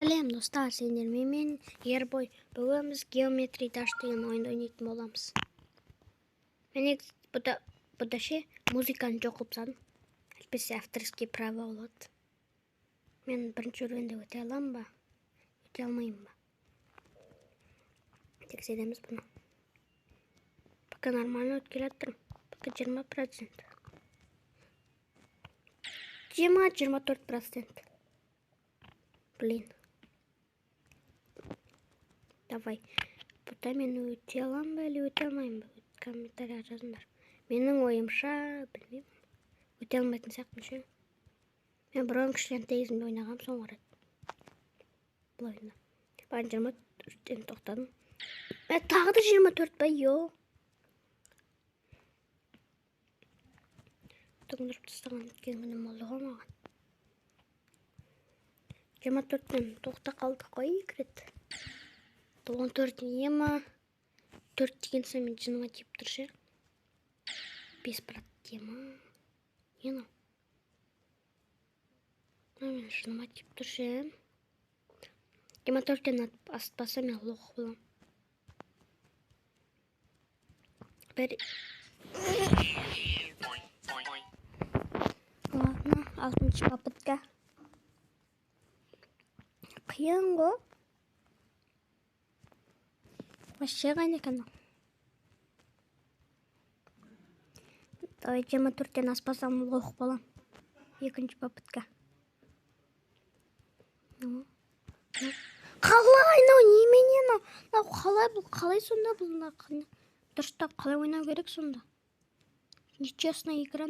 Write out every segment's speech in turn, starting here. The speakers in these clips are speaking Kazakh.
Сәлем достар, сендермен мен Ербой. Бүгін біз Geometry Dash деген ойынды ойнайтын боламыз. Мен бұда ше музыканы жоқ қылып тастадым. Әлбетте авторский право болады. Мен бірінші уровеньде өте аламын ба? Өте алмаймын ба? Тексереміз бұны. Пока нормально өткеле жатырмын. Пока 20%. 20-24%. Блин. Давай. Бұда мен өте аламын ба, әлі өте алмаймын ба? Комментария жазыңдар. Менің ойымша, білмеймін. Өте алмайтын сияқтымын ше. Мен бұрын кішкентай кезімде ойнағам, соңғы рет. Бұл ойында. Мен 24-тен тоқтадым. Тағы да 24 ба, йо. Тұғындырып тастаған өткен күнім болды ғой маған. 24-тен тоқта қалдық қой екі рет. 14 ема. 4 деген соң мен жыныма тиіп тұр ше. 5 брат ема. Ена. Мен жыныма тиіп тұр ше. 24-тен аспаса мен лох болам. Ладно, 6-шы попытка. Қиын ғой. Вообще қайын екен. Давай 24-тен аспасам лох болам. 2-ші попытка. Қалай, немене? Қалай сонда бұл? Дұрыстап қалай ойнау керек сонда? Нечестная игра.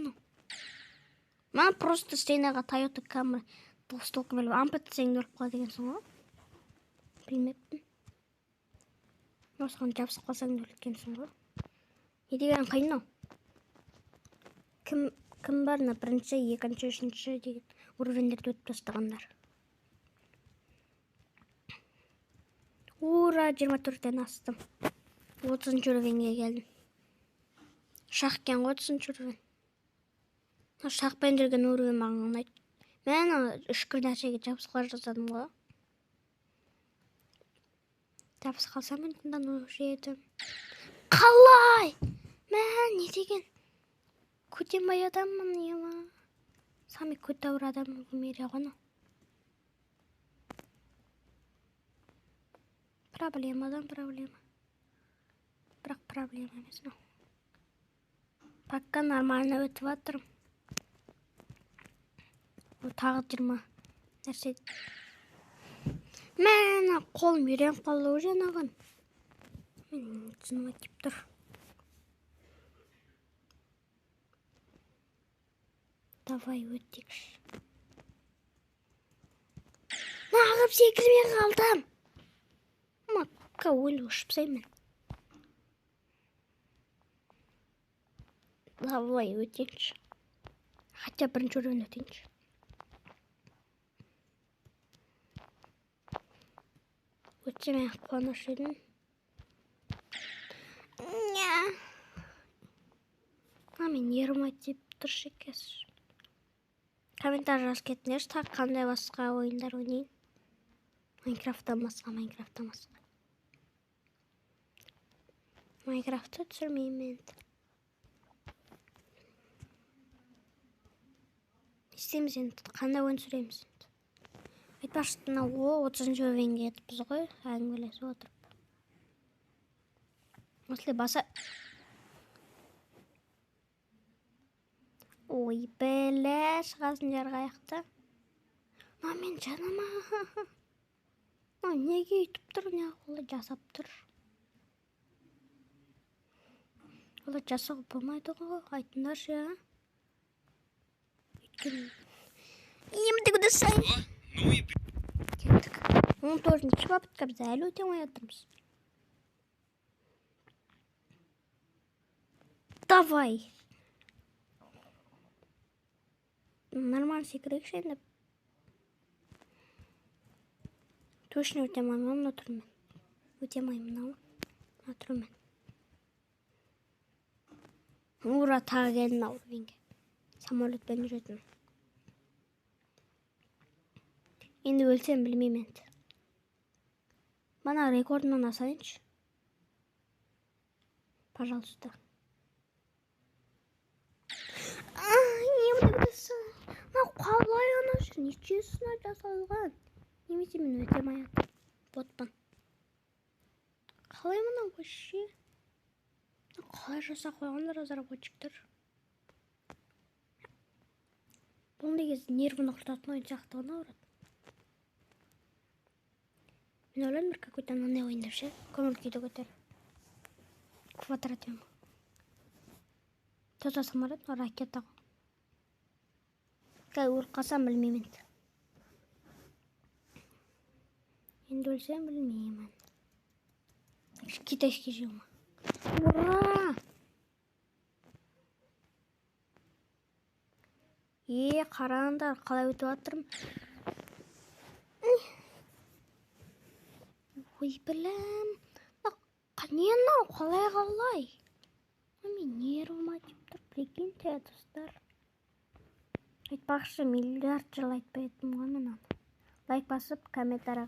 Мен просто стенаға Toyota Camry толстолқы біліп ампетсең өліп қала деген соң ғой. Білмеппін. Осыған жабысып қалсаң өлген соң ғой. Не деген қиын ау? Кім барына бірінші, екінші, үшінші деген уровеньдерді өтіп тастағандар. Ура, 24-тен астым. 30-шы уровеньге келдім. Шақкен 30-шы уровень. Шақпен жүрген уровень маған ұнайды. Мен үшкір нәрсеге жабысқылар жасадым ғой. Жабыс қалсам мен тыңдан уже едім. Қалай? Мен не деген? Көтенбай адаммын, ема. Самый көтәуір адам в мире ғана. Проблемадан проблема. Бірақ проблема емес. Пока нормально өтіп жатырмын. Тағы 20 нәрсе. Мен қолым үйреніп қалды уже наған. Мен жыныма тиіп тұр. Давай өттекші. Нағып секілме қалдым. Пока өлі ұшыпсаймен. Давай өтекші. Хотя бірінші уровень өтекші. Өтсе мен қуаныш едім. Мен еріма тиіп тұршы екесіз. Комментар жазып кетіңдерші, тағы қандай басқа ойындар ойнайын. Майнкрафттан басқа. Майнкрафтты түсірмеймін. Істейміз енді, қандай ойын түсіреміз. Айтпашытына 30-шы уровеньге етіппіз ғой, әңгімелесіп отырып. Осылай баса... Ой, бәлі, шығасын жарға аяқты. Мен жаныма... Неге үйтіп тұр, не қолы жасап тұр. Олай жасау болмайды ғой, айтындар ше. Емді күдісің. Кеттік. 14-ші попытка біз әлі өте алмай жатырмыз. Давай. Нормально секірекші енді. Точно өте алмаймын, отырмен. Өте алмаймын, отырмен. Ура, тағы келдің ауырвенге. Самолетпен жүретін. Енді өлсем білмеймін енді. Бана рекордынан асайыншы. Пожалуйста. Не бұдысы? Қалай ана жүр? Нечесіне жасалған? Немесе мен өте маяк. Ботпан. Қалай мұна көші? Қалай жаса қойғандар разработчиктер? Бұндай кезде нервіні құртатын ойын сақтығына ұрады. Мен ойлаймын бір какой-то анандай ойындар ше. Көңіл күйді көтер. Квадратема. Тоса самолет, ракета. Кай ұрқасам білмеймін. Енді өлсем білмеймін. Китайский жылма. Ура! Қараңдар, қалай өтіп атырмын. Ой, білім. Қанена, қалай? Мен нервыма типтір, прикиньте, достар. Айтпақшы, миллиард жыл айтпайтын ғой мен оны. Лайк басып, комментарий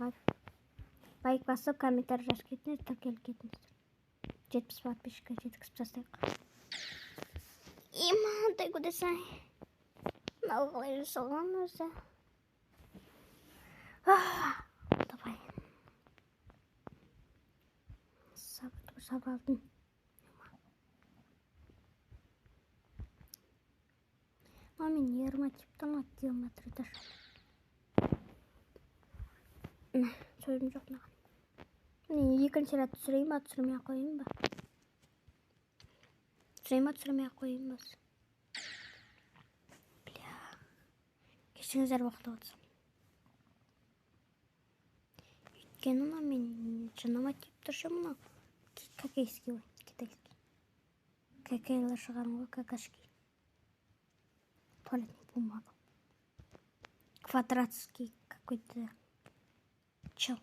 жазып кетіңіз, тіркеліп кетіңіз. 70 подписчикке жеткізіп тастайық. Имандай көдесай. Мынау қалай жасалған өзі. Давай. Сабалдың. Мен ерма типтің атты даш. Сөйлем жоқ наған. Мен екінші рет түсірейін ба, түсірмей қойын ба? Түсірмей қойын ба? Бля. Кешіңіздер уақыт отсам. Өйткені мен жаныма тип тұршы мұна. Кокейский ой, китайский. Кокейлер шығарым ғой, какашки. Туалетный бумага. Квадратский какой-то чел.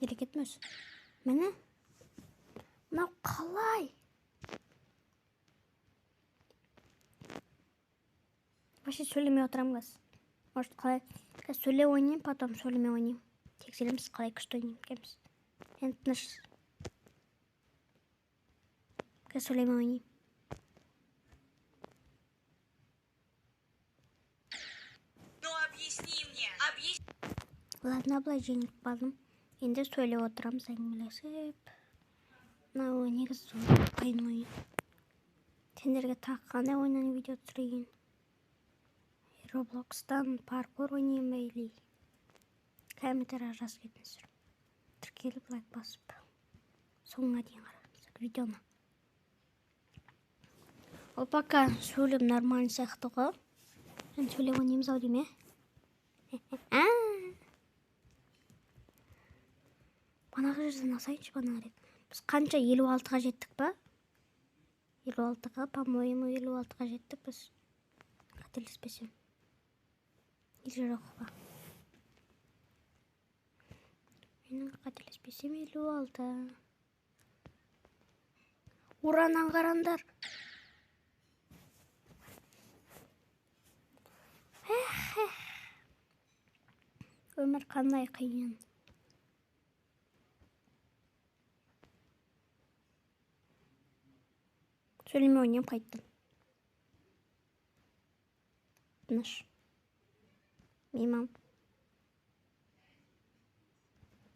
Ерекетміз. Мені? Мынау қалай? Вообще сөйлемей отырам газ. Может қалай? Сөйле ойнайым, потом сөйлемей ойнайым. Тексереміз қалай күшті ойнайым кеміз. Енді тыныш. Сөйлемей ойнайым. Ладно, былай жеңіп қалдым. Енді сөйлеп отырамыз, әңгімелесіп. Мынау негізі қиын ойын. Сендерге тағы қандай ойыннан видео түсірейін? Roblox'тан паркур ойнайын ба или? Комментарий жазып кетіңіздер. Тіркеліп лайк басып. Соңына дейін қараңыздар видеоны. Ол пока сөйлем нормально сияқты ғой. Мен сөйлеп ойнаймыз ау дейме? Банағы жерден асайыншы банағы рет. Біз қанша 56-ға жеттік ба? 56-ға, по-моему 56-ға жеттік біз. Қателеспесем. Или жоқ ба? Менің қателеспесем 56. Уранан қарандар. Өмір қандай қиын. Сөйлеме ойнайым қайттым. Тыныш. Мимам.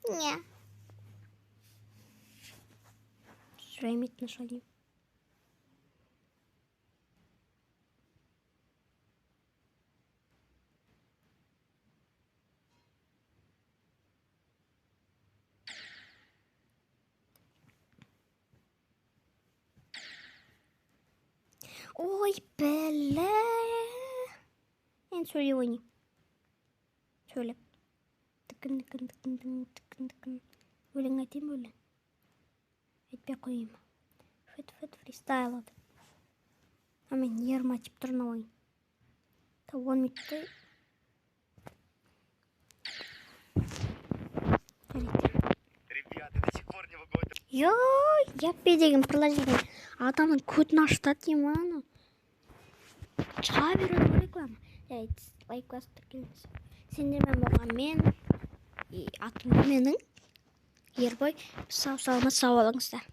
Не. Сөйлемей тыныш ойнайым. Ой, бәлі. Мен сөйлеп ойнайым. Сөйлеп. Тікін. Өлең айтайым өлең. Айтпай қойайым. Фристайл ады. Мен ерма тип тұрына ойын. 10 минутты. Ребята, до сих пор не выходит. Йой, я деген приложение. Адамның көтін аштады дейм аны. Шыға береді реклама. Лайк басып тіркеліңіз. Сендермен болған мен, атым менің, Ербой, сау саламат сау болыңыздар.